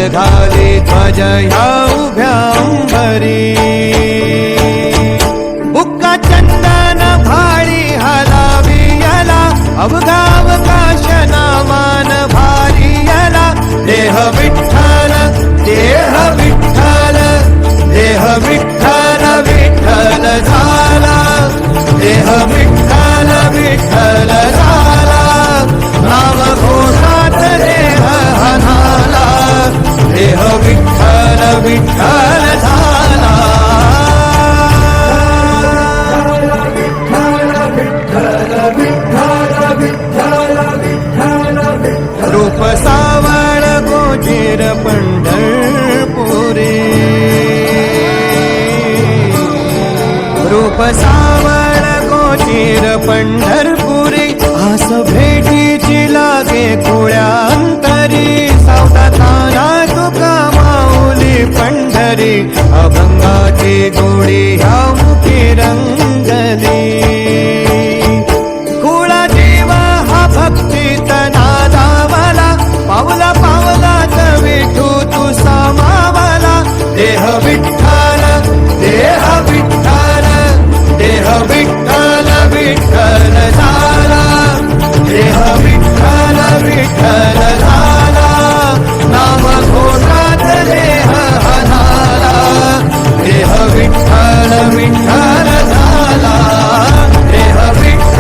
घाली ध्वज ह्या उभ्या अंबरी बुक्का चंदन भाळी हलावी याला अवघावकाश नामान भारी याला देह विठ्ठल देह विठ्ठल देह विठ्ठल विठ्ठल झाला देह विठ्ठल विठ्ठल झाला नाम घोषात देह हनाला देह विठ्ठल विठ्ठल झाला रूप सावळ गोचर पंढरपुरी रूप सावळ गोचर पंढरपुरी आस भेटीची लागे खुळ्या अंतरी सावधाना तुका माऊली पंढरी अभंगाची गोडी ह्या